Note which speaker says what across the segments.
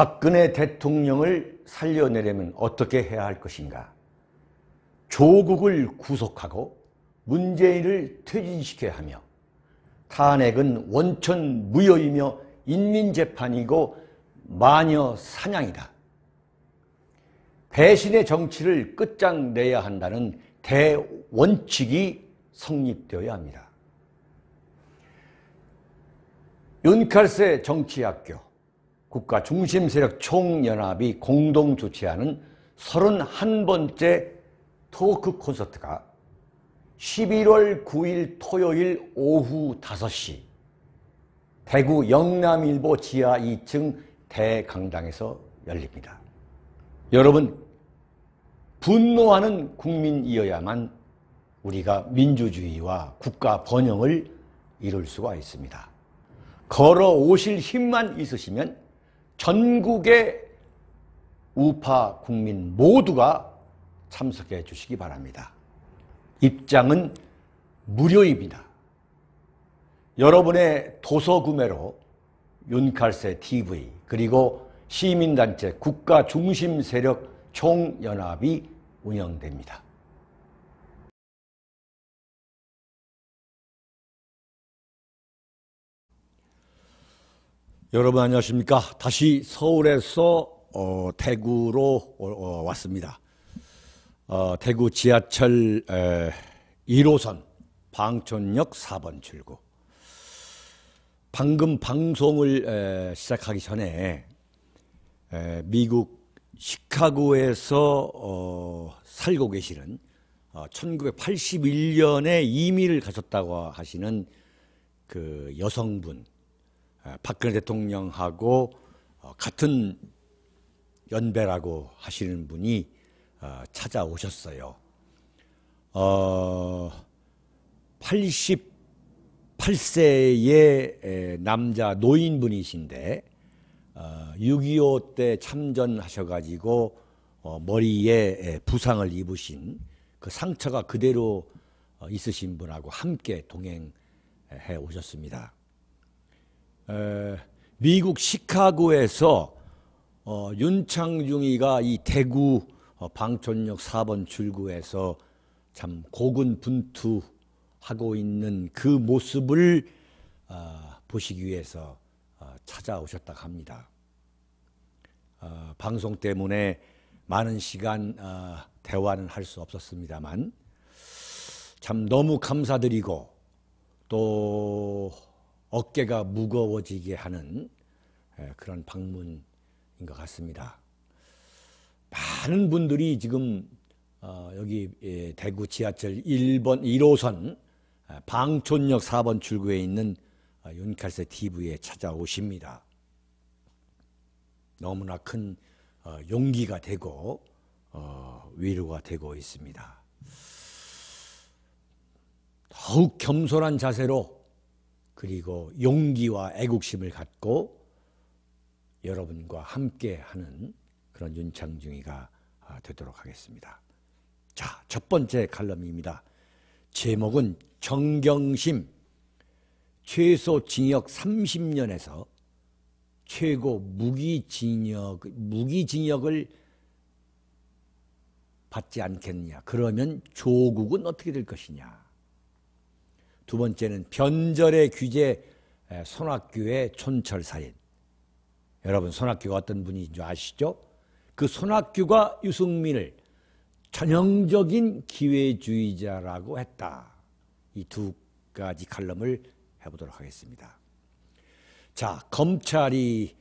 Speaker 1: 박근혜 대통령을 살려내려면 어떻게 해야 할 것인가? 조국을 구속하고 문재인을 퇴진시켜야 하며, 탄핵은 원천 무효이며 인민재판이고 마녀 사냥이다. 배신의 정치를 끝장내야 한다는 대원칙이 성립되어야 합니다. 윤칼세 정치학교 국가 중심 세력 총연합이 공동 주최하는 31번째 토크 콘서트가 11월 9일 토요일 오후 5시 대구 영남일보 지하 2층 대강당에서 열립니다. 여러분, 분노하는 국민이어야만 우리가 민주주의와 국가 번영을 이룰 수가 있습니다. 걸어오실 힘만 있으시면 전국의 우파 국민 모두가 참석해 주시기 바랍니다. 입장은 무료입니다. 여러분의 도서 구매로 윤칼세 TV 그리고 시민단체 국가 중심 세력 총연합이 운영됩니다. 여러분 안녕하십니까? 다시 서울에서 대구로 왔습니다. 대구 지하철 1호선 방촌역 4번 출구. 방금 방송을 시작하기 전에 미국 시카고에서 살고 계시는 1981년에 이민을 가셨다고 하시는 그 여성분, 박근혜 대통령하고 같은 연배라고 하시는 분이 찾아오셨어요. 88세의 남자 노인분이신데 6.25 때 참전하셔가지고 머리에 부상을 입으신 그 상처가 그대로 있으신 분하고 함께 동행해 오셨습니다. 미국 시카고에서 윤창중이가 이 대구 방촌역 4번 출구에서 참 고군분투하고 있는 그 모습을 보시기 위해서 찾아오셨다고 합니다. 방송 때문에 많은 시간 대화는 할 수 없었습니다만 참 너무 감사드리고 또 어깨가 무거워지게 하는 그런 방문인 것 같습니다. 많은 분들이 지금 여기 대구 지하철 1호선 방촌역 4번 출구에 있는 윤칼세 TV에 찾아오십니다. 너무나 큰 용기가 되고 위로가 되고 있습니다. 더욱 겸손한 자세로 그리고 용기와 애국심을 갖고 여러분과 함께하는 그런 윤창중이가 되도록 하겠습니다. 자, 첫 번째 칼럼입니다. 제목은 정경심, 최소 징역 30년에서 최고 무기징역을 받지 않겠느냐. 그러면 조국은 어떻게 될 것이냐. 두 번째는 변절의 규제 손학규의 촌철살인. 여러분 손학규가 어떤 분인 줄 아시죠? 그 손학규가 유승민을 전형적인 기회주의자라고 했다. 이 두 가지 칼럼을 해보도록 하겠습니다. 자, 검찰이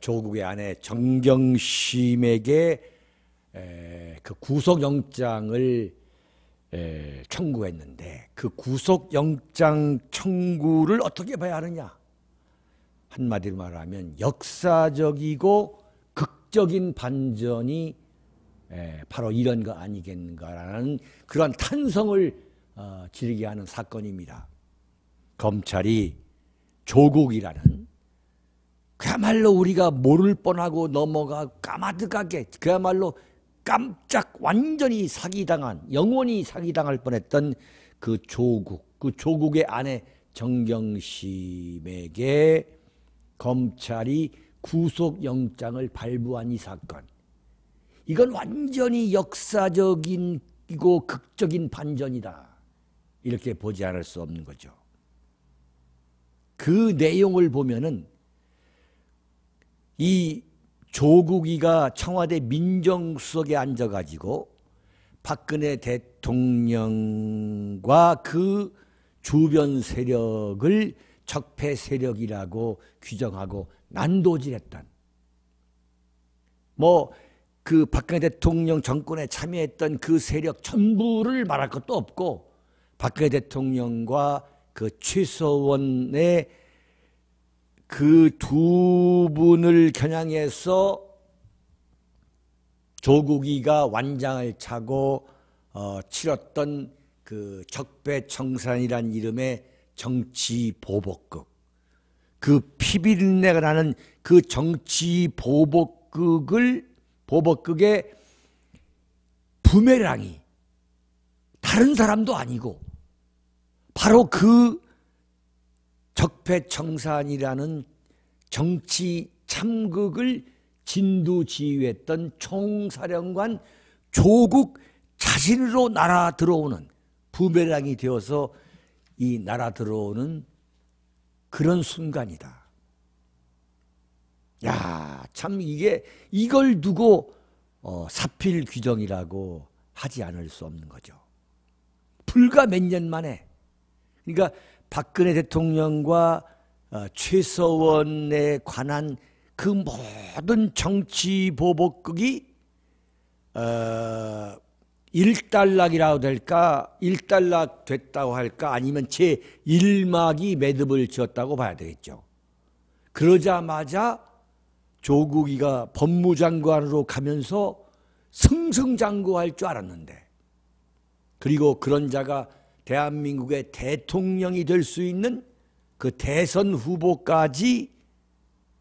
Speaker 1: 조국의 아내 정경심에게 그 구속영장을 청구했는데 그 구속영장 청구를 어떻게 봐야 하느냐? 한마디로 말하면 역사적이고 극적인 반전이 바로 이런 거 아니겠는가라는 그런 탄성을 지르게 하는 사건입니다. 검찰이 조국이라는 그야말로 우리가 모를 뻔하고 넘어가 까마득하게 그야말로 깜짝 완전히 사기당한, 영원히 사기당할 뻔했던 그 조국의 아내 정경심에게 검찰이 구속영장을 발부한 이 사건, 이건 완전히 역사적이고 극적인 반전이다, 이렇게 보지 않을 수 없는 거죠. 그 내용을 보면은 이 조국이가 청와대 민정수석에 앉아가지고 박근혜 대통령과 그 주변 세력을 적폐 세력이라고 규정하고 난도질했던, 그 박근혜 대통령 정권에 참여했던 그 세력 전부를 말할 것도 없고, 박근혜 대통령과 그 최서원의 그 두 분을 겨냥해서 조국이가 완장을 차고 치렀던 그 적폐청산이란 이름의 정치 보복극, 그 피비린내가 나는 그 정치 보복극의 부메랑이 다른 사람도 아니고 바로 그 적폐청산이라는 정치 참극을 진두지휘했던 총사령관 조국 자신으로 날아 들어오는, 부메랑이 되어서 이 날아 들어오는 그런 순간이다. 야, 참 이걸 두고 사필 규정이라고 하지 않을 수 없는 거죠. 불과 몇 년 만에, 그러니까 박근혜 대통령과 최서원에 관한 그 모든 정치 보복극이 일단락이라고 될까, 일단락 됐다고 할까, 아니면 제1막이 매듭을 지었다고 봐야 되겠죠. 그러자마자 조국이가 법무장관으로 가면서 승승장구할 줄 알았는데, 그리고 그런 자가 대한민국의 대통령이 될 수 있는 그 대선 후보까지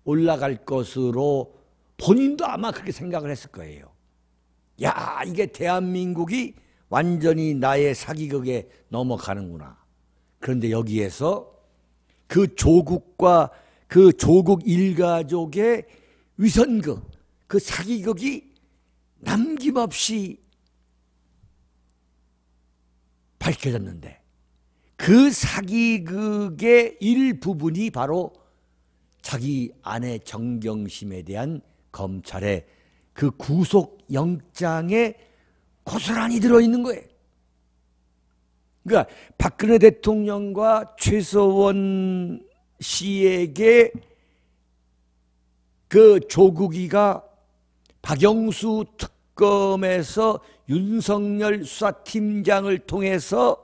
Speaker 1: 올라갈 것으로 본인도 아마 그렇게 생각을 했을 거예요. 야, 이게 대한민국이 완전히 나의 사기극에 넘어가는구나. 그런데 여기에서 그 조국과 그 조국 일가족의 위선극, 그 사기극이 남김없이 밝혀졌는데, 그 사기극의 일부분이 바로 자기 아내 정경심에 대한 검찰의 그 구속영장에 고스란히 들어있는 거예요. 그러니까 박근혜 대통령과 최서원 씨에게 그 조국이가 박영수 특검에서 윤석열 수사팀장을 통해서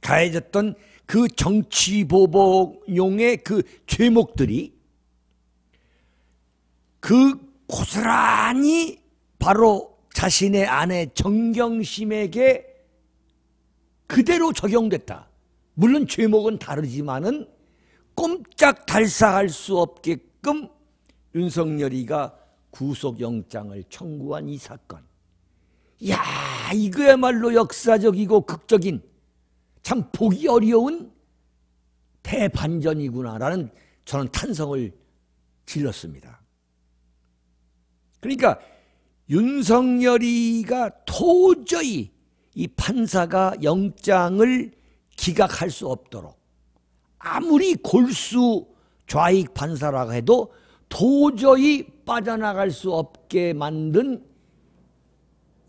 Speaker 1: 가해졌던 그 정치보복용의 그 죄목들이 그 고스란히 바로 자신의 아내 정경심에게 그대로 적용됐다. 물론 죄목은 다르지만은 꼼짝달싹할 수 없게끔 윤석열이가 구속영장을 청구한 이 사건. 야, 이거야말로 역사적이고 극적인, 참 보기 어려운 대반전이구나라는 저는 탄성을 질렀습니다. 그러니까 윤석열이가 도저히 이 판사가 영장을 기각할 수 없도록, 아무리 골수 좌익 판사라고 해도 도저히 빠져나갈 수 없게 만든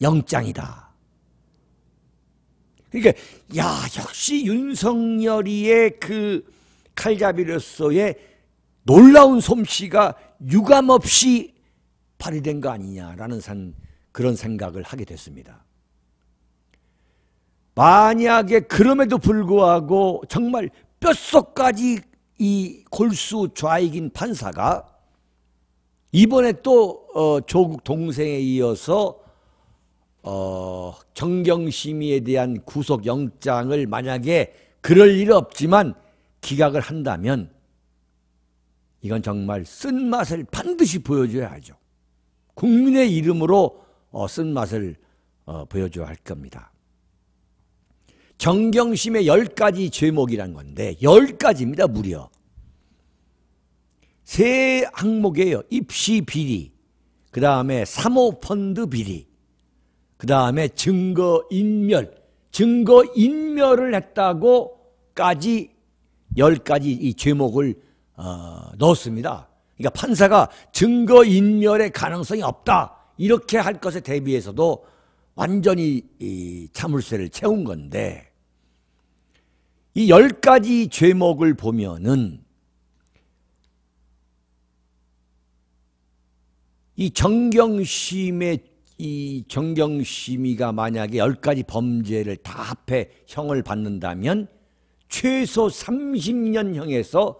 Speaker 1: 영장이다. 그러니까 야, 역시 윤석열이의 그 칼잡이로서의 놀라운 솜씨가 유감없이 발휘된 거 아니냐라는 그런 생각을 하게 됐습니다. 만약에 그럼에도 불구하고 정말 뼛속까지 이 골수 좌익인 판사가 이번에 또 조국 동생에 이어서 정경심의에 대한 구속영장을 만약에 그럴 일 없지만 기각을 한다면 이건 정말 쓴맛을 반드시 보여줘야 하죠. 국민의 이름으로 쓴맛을 보여줘야 할 겁니다. 정경심의 10가지 죄목이란 건데 10가지입니다. 무려 세 항목이에요. 입시 비리, 그 다음에 사모펀드 비리, 그 다음에 증거인멸, 증거인멸을 했다고까지 10가지 이 제목을 넣었습니다. 그러니까 판사가 증거인멸의 가능성이 없다 이렇게 할 것에 대비해서도 완전히 이 자물쇠를 채운 건데, 이 10가지 죄목을 보면은 이 정경심이가 만약에 10가지 범죄를 다 합해 형을 받는다면 최소 30년형에서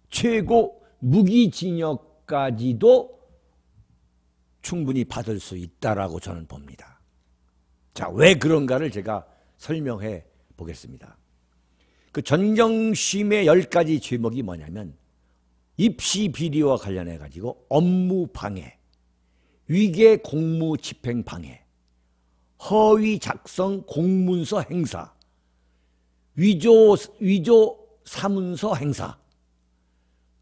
Speaker 1: 최고 무기징역까지도 충분히 받을 수 있다라고 저는 봅니다. 자, 왜 그런가를 제가 설명해 보겠습니다. 그 정경심의 10가지 죄목이 뭐냐면 입시 비리와 관련해 가지고 업무 방해, 위계 공무 집행 방해, 허위 작성 공문서 행사, 위조 사문서 행사,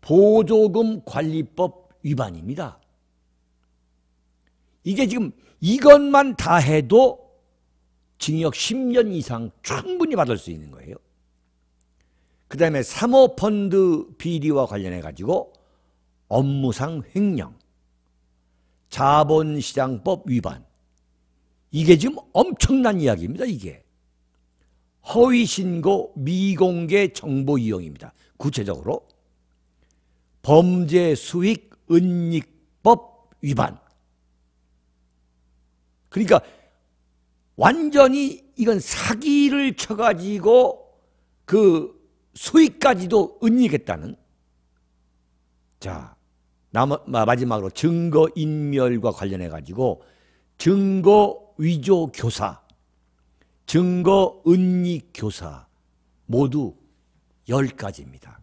Speaker 1: 보조금 관리법 위반입니다. 이게 지금 이것만 다 해도 징역 10년 이상 충분히 받을 수 있는 거예요. 그 다음에 사모펀드 비리와 관련해 가지고 업무상 횡령, 자본시장법 위반, 이게 지금 엄청난 이야기입니다. 이게 허위신고 미공개 정보 이용입니다. 구체적으로 범죄 수익 은닉법 위반. 그러니까 완전히 이건 사기를 쳐가지고 그 수익까지도 은닉했다는. 자, 마지막으로 증거인멸과 관련해 가지고 증거 위조 교사, 증거 은닉 교사 모두 10가지입니다.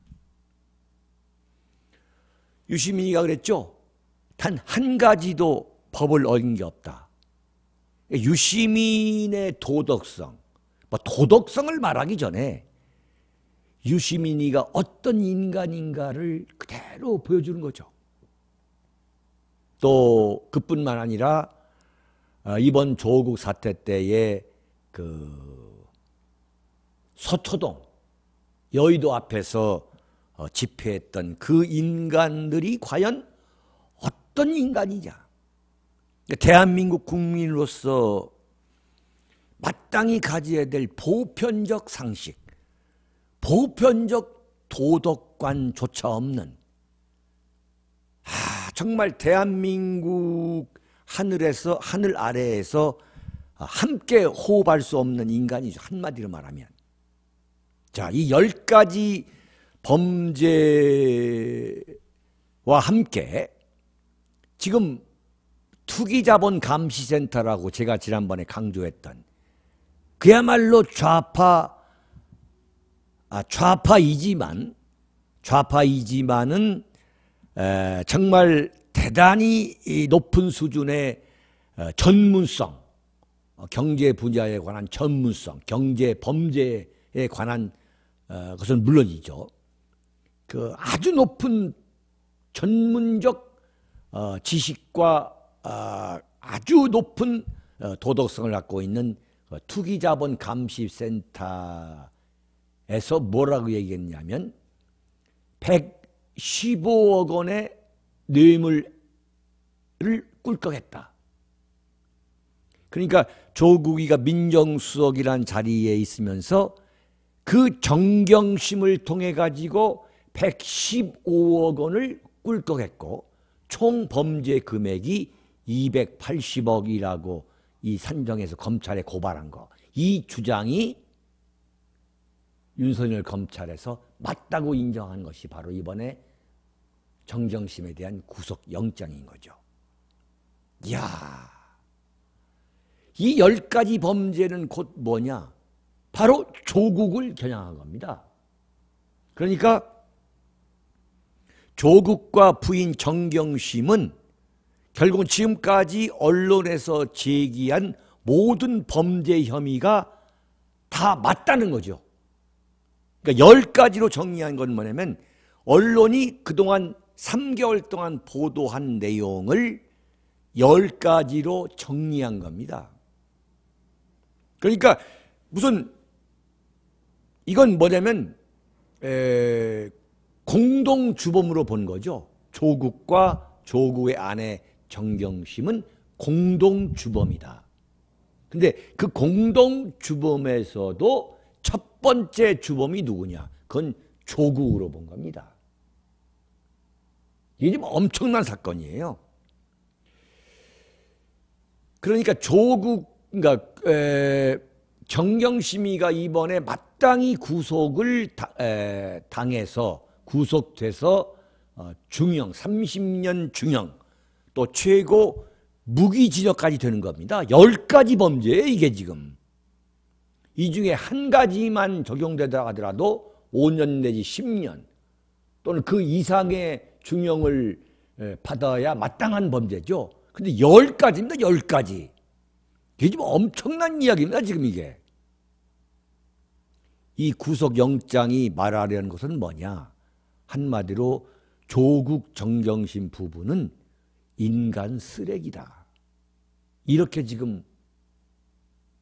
Speaker 1: 유시민이가 그랬죠. 단 한 가지도 법을 어긴 게 없다. 유시민의 도덕성, 도덕성을 말하기 전에 유시민이가 어떤 인간인가를 그대로 보여주는 거죠. 또 그뿐만 아니라 이번 조국 사태 때에 그 서초동 여의도 앞에서 집회했던 그 인간들이 과연 어떤 인간이냐. 대한민국 국민으로서 마땅히 가져야 될 보편적 상식, 보편적 도덕관조차 없는, 정말 대한민국 하늘 아래에서 함께 호흡할 수 없는 인간이죠. 한마디로 말하면. 자, 이 10가지 범죄와 함께 지금 투기자본감시센터라고 제가 지난번에 강조했던 그야말로 좌파이지만은 정말 대단히 높은 수준의 전문성, 경제 분야에 관한 전문성, 경제 범죄에 관한 것은 물론이죠. 그 아주 높은 전문적 지식과 아주 높은 도덕성을 갖고 있는 투기자본감시센터에서 뭐라고 얘기했냐면 115억 원의 뇌물을 꿀꺽했다. 그러니까 조국이가 민정수석이라는 자리에 있으면서 그 정경심을 통해 가지고 115억 원을 꿀꺽했고 총 범죄 금액이 280억이라고 이 산정해서 검찰에 고발한 거, 이 주장이 윤석열 검찰에서 맞다고 인정한 것이 바로 이번에 정경심에 대한 구속영장인 거죠. 이야, 이 10가지 범죄는 곧 뭐냐? 바로 조국을 겨냥한 겁니다. 그러니까 조국과 부인 정경심은 결국은 지금까지 언론에서 제기한 모든 범죄 혐의가 다 맞다는 거죠. 그러니까 10가지로 정리한 건 뭐냐면 언론이 그동안 3개월 동안 보도한 내용을 10가지로 정리한 겁니다. 그러니까 무슨 이건 뭐냐면 공동주범으로 본 거죠. 조국과 조국의 아내 정경심은 공동주범이다. 근데 그 공동주범에서도 첫 번째 주범이 누구냐? 그건 조국으로 본 겁니다. 이게 좀 엄청난 사건이에요. 그러니까 그러니까 정경심이가 이번에 마땅히 구속을 당해서 구속돼서 중형 30년 중형 또 최고 무기징역까지 되는 겁니다. 10가지 범죄예요 이게 지금. 이 중에 한 가지만 적용되다 하더라도 5년 내지 10년 또는 그 이상의 중형을 받아야 마땅한 범죄죠. 근데 10가지입니다. 10가지. 이게 지금 엄청난 이야기입니다. 지금 이게. 이 구속영장이 말하려는 것은 뭐냐. 한마디로 조국 정경심 부부는 인간 쓰레기다. 이렇게 지금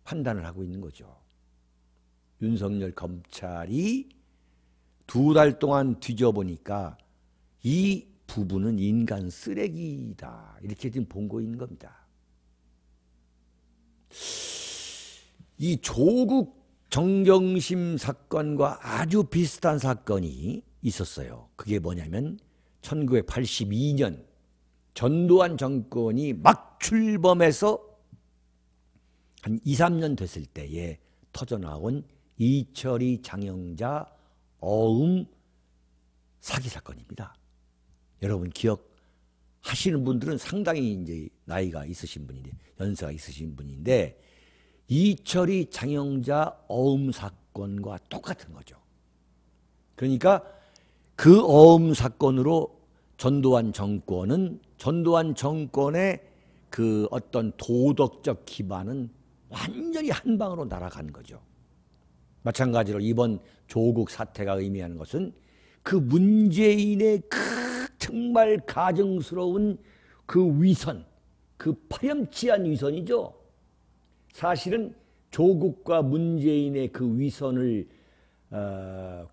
Speaker 1: 판단을 하고 있는 거죠. 윤석열 검찰이 2달 동안 뒤져보니까 이 부부는 인간 쓰레기다. 이렇게 지금 본고 있는 겁니다. 이 조국 정경심 사건과 아주 비슷한 사건이 있었어요. 그게 뭐냐면 1982년 전두환 정권이 막 출범해서 한 2, 3년 됐을 때에 터져나온 이철이 장영자 어음 사기 사건입니다. 여러분 기억하시는 분들은 상당히 이제 나이가 있으신 분인데 연세가 있으신 분인데 이철이 장영자 어음 사건과 똑같은 거죠. 그러니까 그 어음 사건으로 전두환 정권의 그 어떤 도덕적 기반은 완전히 한 방으로 날아간 거죠. 마찬가지로 이번 조국 사태가 의미하는 것은 그 문재인의 정말 가증스러운 그 위선, 그 파렴치한 위선이죠. 사실은 조국과 문재인의 그 위선을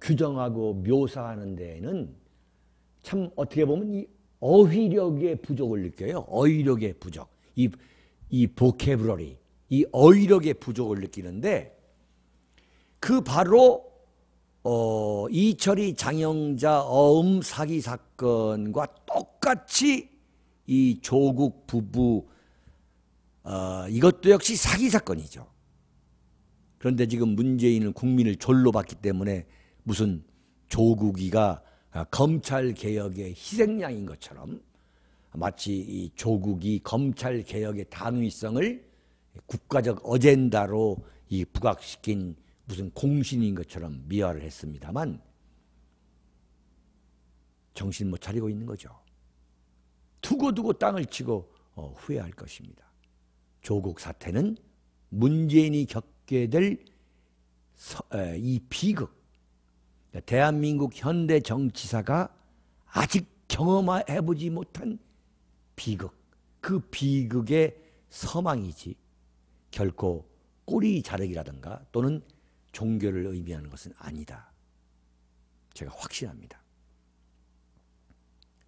Speaker 1: 규정하고 묘사하는 데에는 참 어떻게 보면 이 어휘력의 부족을 느껴요. 어휘력의 부족. 이 보캐브러리, 이 어휘력의 부족을 느끼는데 그 바로 이철이 장영자 어음 사기 사건과 똑같이 이 조국 부부 이것도 역시 사기 사건이죠. 그런데 지금 문재인은 국민을 졸로 봤기 때문에 무슨 조국이가 검찰개혁의 희생양인 것처럼 마치 이 조국이 검찰개혁의 당위성을 국가적 어젠다로 이 부각시킨 무슨 공신인 것처럼 미화를 했습니다만 정신 못 차리고 있는 거죠. 두고두고 땅을 치고 후회할 것입니다. 조국 사태는 문재인이 겪게 될 이 비극, 대한민국 현대 정치사가 아직 경험해보지 못한 비극, 그 비극의 서망이지 결코 꼬리 자르기라든가 또는 종교를 의미하는 것은 아니다. 제가 확신합니다.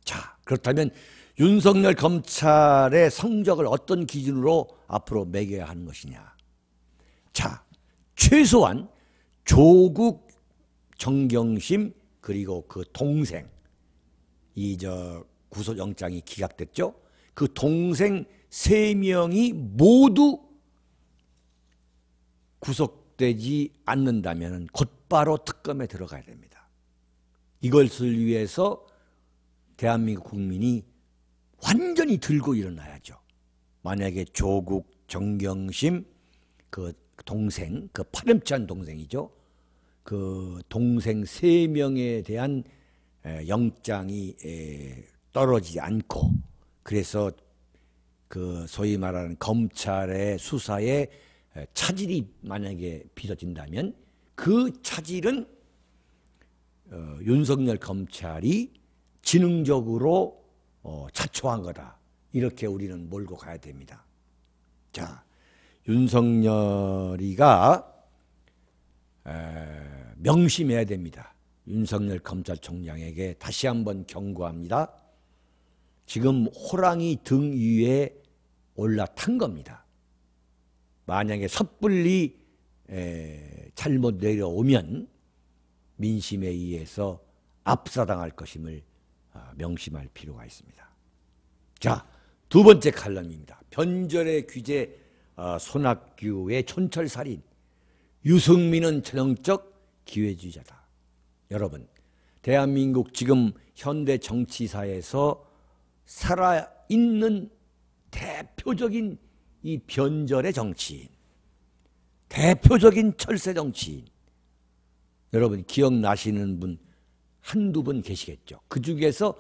Speaker 1: 자, 그렇다면 윤석열 검찰의 성적을 어떤 기준으로 앞으로 매겨야 하는 것이냐. 자, 최소한 조국 정경심 그리고 그 동생 구속영장이 기각됐죠. 그 동생 3명이 모두 구속되지 않는다면 곧바로 특검에 들어가야 됩니다. 이것을 위해서 대한민국 국민이 완전히 들고 일어나야죠. 만약에 조국 정경심 그 동생, 그 파렴치한 동생이죠. 그 동생 3명에 대한 영장이 떨어지지 않고 그래서 그 소위 말하는 검찰의 수사에 차질이 만약에 빚어진다면 그 차질은 윤석열 검찰이 지능적으로 자초한 거다. 이렇게 우리는 몰고 가야 됩니다. 자, 윤석열이가 명심해야 됩니다. 윤석열 검찰총장에게 다시 한번 경고합니다. 지금 호랑이 등 위에 올라탄 겁니다. 만약에 섣불리 잘못 내려오면 민심에 의해서 압사당할 것임을 명심할 필요가 있습니다. 자, 두 번째 칼럼입니다. 변절의 귀재 손학규의 촌철살인, 유승민은 전형적 기회주의자다. 여러분, 대한민국 지금 현대 정치사에서 살아있는 대표적인 이 변절의 정치인, 대표적인 철새 정치인, 여러분 기억나시는 분 한두 분 계시겠죠. 그 중에서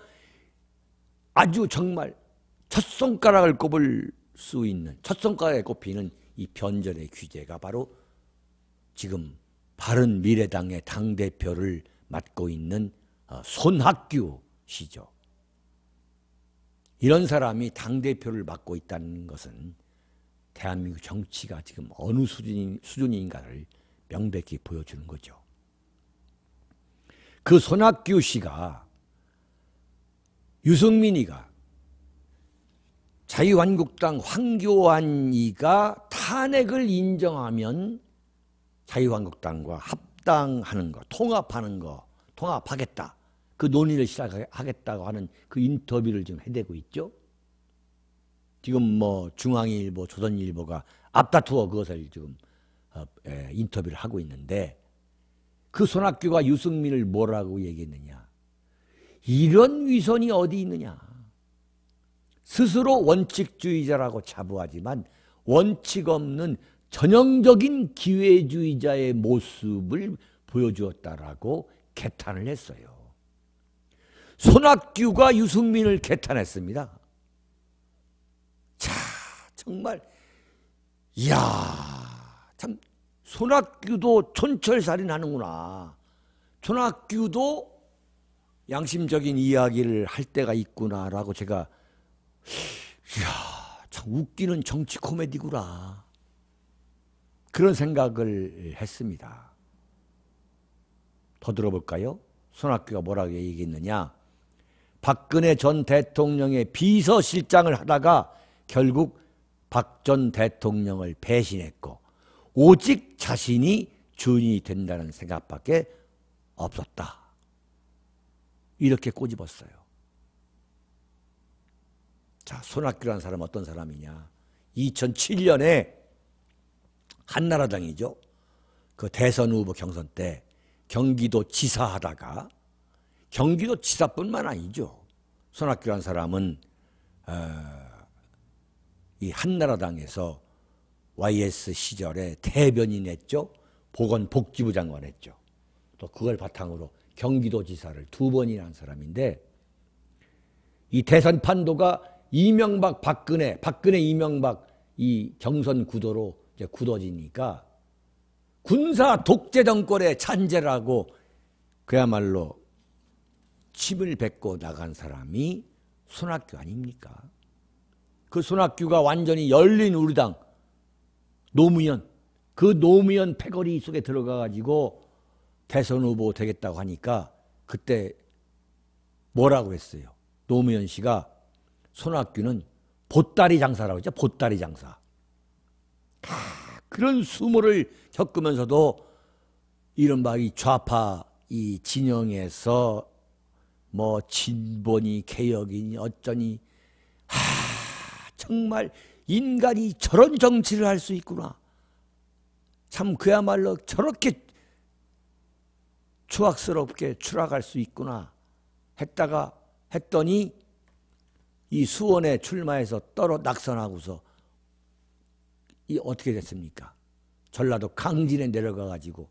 Speaker 1: 아주 정말 첫 손가락을 꼽을 수 있는, 첫 손가락에 꼽히는 이 변절의 귀재가 바로 지금 바른미래당의 당대표를 맡고 있는 손학규 씨죠. 이런 사람이 당대표를 맡고 있다는 것은 대한민국 정치가 지금 어느 수준인가를 명백히 보여주는 거죠. 그 손학규 씨가, 유승민이가, 자유한국당 황교안이가 탄핵을 인정하면 자유한국당과 합당하는 거, 통합하는 거, 통합하겠다. 그 논의를 시작하겠다고 하는 그 인터뷰를 지금 해대고 있죠. 지금 뭐 중앙일보, 조선일보가 앞다투어 그것을 지금 인터뷰를 하고 있는데, 그 손학규가 유승민을 뭐라고 얘기했느냐. 이런 위선이 어디 있느냐. 스스로 원칙주의자라고 자부하지만 원칙 없는 전형적인 기회주의자의 모습을 보여주었다라고 개탄을 했어요. 손학규가 유승민을 개탄했습니다. 자, 정말 이야, 참 손학규도 촌철살인 하는구나. 손학규도 양심적인 이야기를 할 때가 있구나라고 제가, 이야, 참 웃기는 정치 코미디구나. 그런 생각을 했습니다. 더 들어볼까요? 손학규가 뭐라고 얘기했느냐. 박근혜 전 대통령의 비서실장을 하다가 결국 박 전 대통령을 배신했고 오직 자신이 주인이 된다는 생각밖에 없었다. 이렇게 꼬집었어요. 자, 손학규라는 사람은 어떤 사람이냐. 2007년에 한나라당이죠. 그 대선 후보 경선 때 경기도 지사 하다가, 경기도 지사뿐만 아니죠. 손학규라는 사람은 이 한나라당에서 YS 시절에 대변인 했죠. 보건복지부 장관 했죠. 또 그걸 바탕으로 경기도지사를 2번이나 한 사람인데, 이 대선 판도가 이명박, 박근혜 이명박 이 경선 구도로 이제 굳어지니까 군사 독재 정권의 잔재라고 그야말로 침을 뱉고 나간 사람이 손학규 아닙니까? 그 손학규가 완전히 열린 우리당 노무현, 그 노무현 패거리 속에 들어가 가지고 대선 후보 되겠다고 하니까 그때 뭐라고 했어요? 노무현 씨가 손학규는 보따리 장사라고 했죠. 보따리 장사. 그런 수모를 겪으면서도 이른바 이 좌파 이 진영에서 뭐 진보니 개혁이니 어쩌니, 정말 인간이 저런 정치를 할 수 있구나. 참 그야말로 저렇게 추악스럽게 추락할 수 있구나 했더니 이 수원에 출마해서 낙선하고서 이 어떻게 됐습니까? 전라도 강진에 내려가 가지고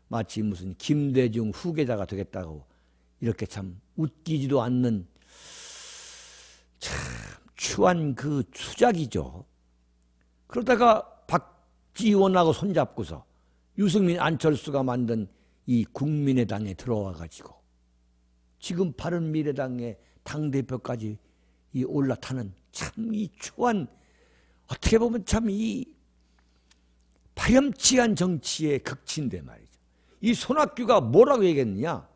Speaker 1: 마치 무슨 김대중 후계자가 되겠다고 이렇게 참 웃기지도 않는 참 추한 그 수작이죠. 그러다가 박지원하고 손잡고서 유승민, 안철수가 만든 이 국민의당에 들어와 가지고 지금 바른미래당의 당대표까지 이 올라타는 참 이 초한, 어떻게 보면 참 이 파렴치한 정치의 극치인데 말이죠. 이 손학규가 뭐라고 얘기했느냐?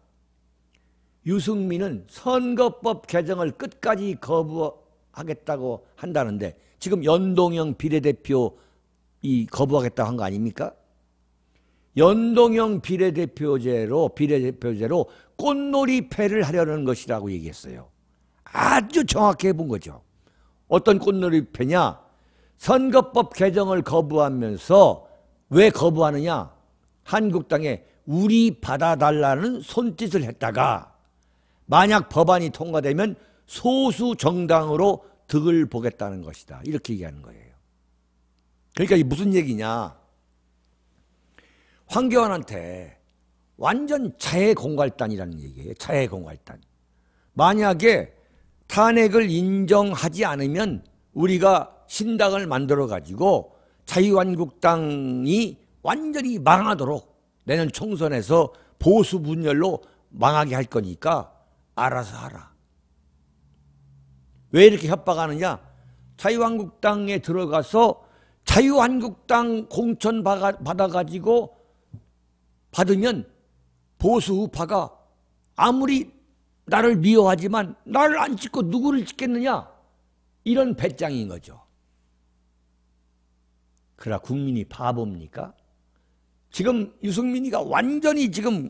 Speaker 1: 유승민은 선거법 개정을 끝까지 거부하겠다고 한다는데 지금 연동형 비례대표 이 거부하겠다고 한 거 아닙니까? 연동형 비례대표제로 꽃놀이패를 하려는 것이라고 얘기했어요. 아주 정확해 본 거죠. 어떤 꽃놀이패냐? 선거법 개정을 거부하면서 왜 거부하느냐? 한국당에 우리 받아달라는 손짓을 했다가 만약 법안이 통과되면 소수 정당으로 득을 보겠다는 것이다. 이렇게 얘기하는 거예요. 그러니까 이게 무슨 얘기냐? 황교안한테 완전 자해공갈단이라는 얘기예요. 자해공갈단. 만약에 탄핵을 인정하지 않으면 우리가 신당을 만들어가지고 자유한국당이 완전히 망하도록 내년 총선에서 보수 분열로 망하게 할 거니까 알아서 하라. 왜 이렇게 협박하느냐? 자유한국당에 들어가서 자유한국당 공천 받아가지고 받으면 보수 우파가 아무리 나를 미워하지만 나를 안 찍고 누구를 찍겠느냐? 이런 배짱인 거죠. 그러나 국민이 바보입니까? 지금 유승민이가 완전히 지금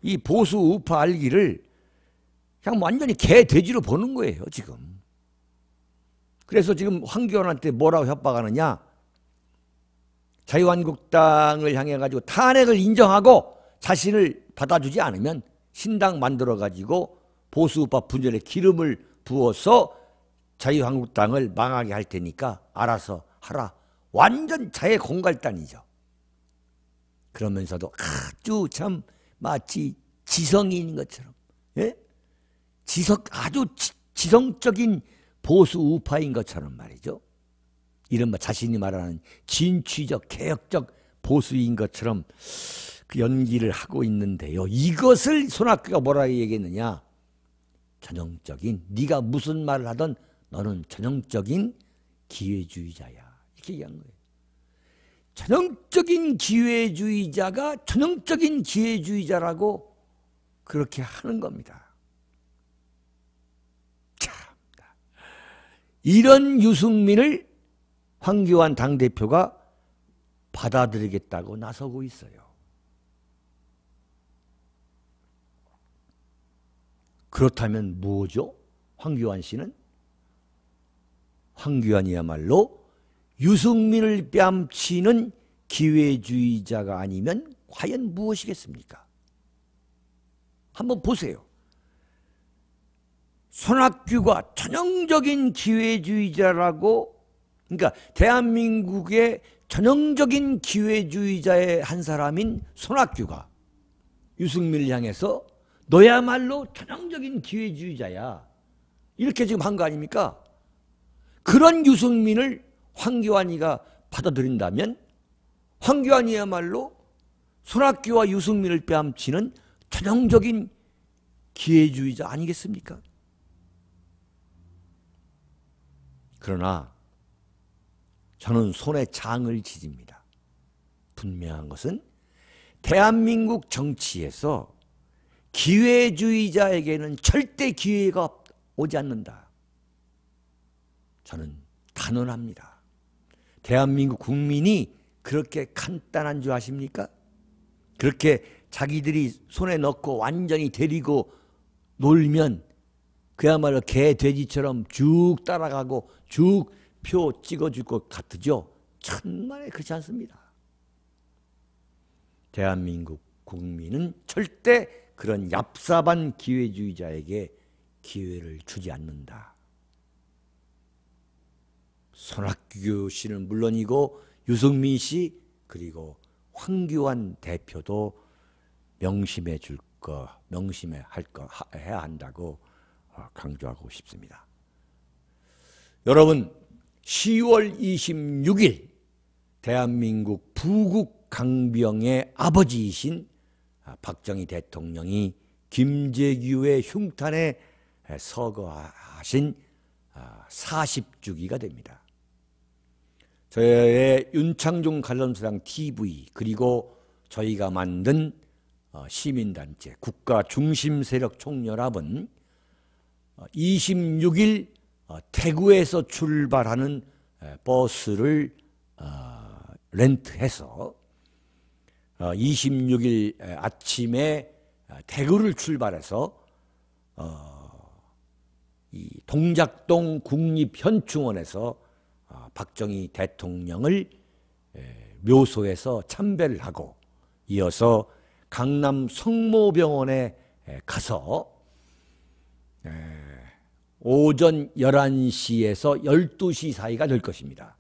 Speaker 1: 이 보수 우파 알기를 그냥 완전히 개돼지로 보는 거예요, 지금. 그래서 지금 황교안한테 뭐라고 협박하느냐? 자유한국당을 향해 가지고 탄핵을 인정하고 자신을 받아주지 않으면 신당 만들어 가지고 보수우파 분열에 기름을 부어서 자유한국당을 망하게 할 테니까 알아서 하라. 완전 자해 공갈단이죠. 그러면서도 아주 참 마치 지성인인 것처럼, 예? 아주 지성적인 보수 우파인 것처럼 말이죠. 이른바 자신이 말하는 진취적 개혁적 보수인 것처럼 그 연기를 하고 있는데요. 이것을 손학규가 뭐라고 얘기했느냐? 전형적인, 네가 무슨 말을 하든 너는 전형적인 기회주의자야. 이렇게 얘기한 거예요. 전형적인 기회주의자가 전형적인 기회주의자라고 그렇게 하는 겁니다. 참, 이런 유승민을 황교안 당대표가 받아들이겠다고 나서고 있어요. 그렇다면 뭐죠? 황교안 씨는? 황교안이야말로 유승민을 뺨치는 기회주의자가 아니면 과연 무엇이겠습니까? 한번 보세요. 손학규가 전형적인 기회주의자라고, 그러니까 대한민국의 전형적인 기회주의자의 한 사람인 손학규가 유승민을 향해서 너야말로 전형적인 기회주의자야. 이렇게 지금 한 거 아닙니까? 그런 유승민을 황교안이가 받아들인다면 황교안이야말로 손학규와 유승민을 뺨치는 전형적인 기회주의자 아니겠습니까? 그러나 저는 손에 장을 지집니다. 분명한 것은 대한민국 정치에서 기회주의자에게는 절대 기회가 오지 않는다. 저는 단언합니다. 대한민국 국민이 그렇게 간단한 줄 아십니까? 그렇게 자기들이 손에 넣고 완전히 데리고 놀면 그야말로 개, 돼지처럼 쭉 따라가고 쭉 표 찍어줄 것 같으죠? 천만에 그렇지 않습니다. 대한민국 국민은 절대 그런 얍삽한 기회주의자에게 기회를 주지 않는다. 손학규 씨는 물론이고 유승민 씨 그리고 황교안 대표도 명심해 줄 거, 명심해 할 거 해야 한다고 강조하고 싶습니다. 여러분, 10월 26일 대한민국 부국 강병의 아버지이신 박정희 대통령이 김재규의 흉탄에 서거하신 40주기가 됩니다. 저의 윤창중 칼럼사랑 TV 그리고 저희가 만든 시민단체 국가중심세력총연합은 26일 대구에서 출발하는 버스를 렌트해서 26일 아침에 대구를 출발해서 이 동작동 국립현충원에서 박정희 대통령을 묘소에서 참배를 하고 이어서 강남 성모병원에 가서 오전 11시에서 12시 사이가 될 것입니다.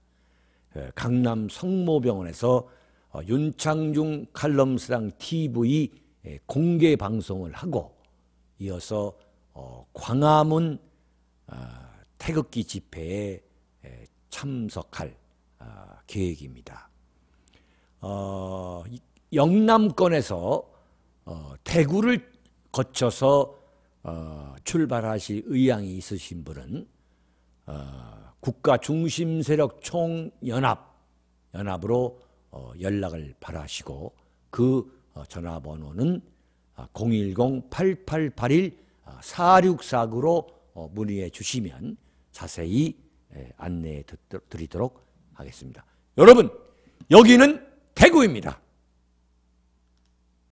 Speaker 1: 강남 성모병원에서 윤창중 칼럼스랑 TV 공개 방송을 하고 이어서 광화문 태극기 집회에 참석할 계획입니다. 영남권에서 대구를 거쳐서 출발하실 의향이 있으신 분은 국가중심세력총연합으로 연락을 바라시고 그 전화번호는 010-8881-4649로 문의해 주시면 자세히 안내해 드리도록 하겠습니다. 여러분, 여기는 대구입니다.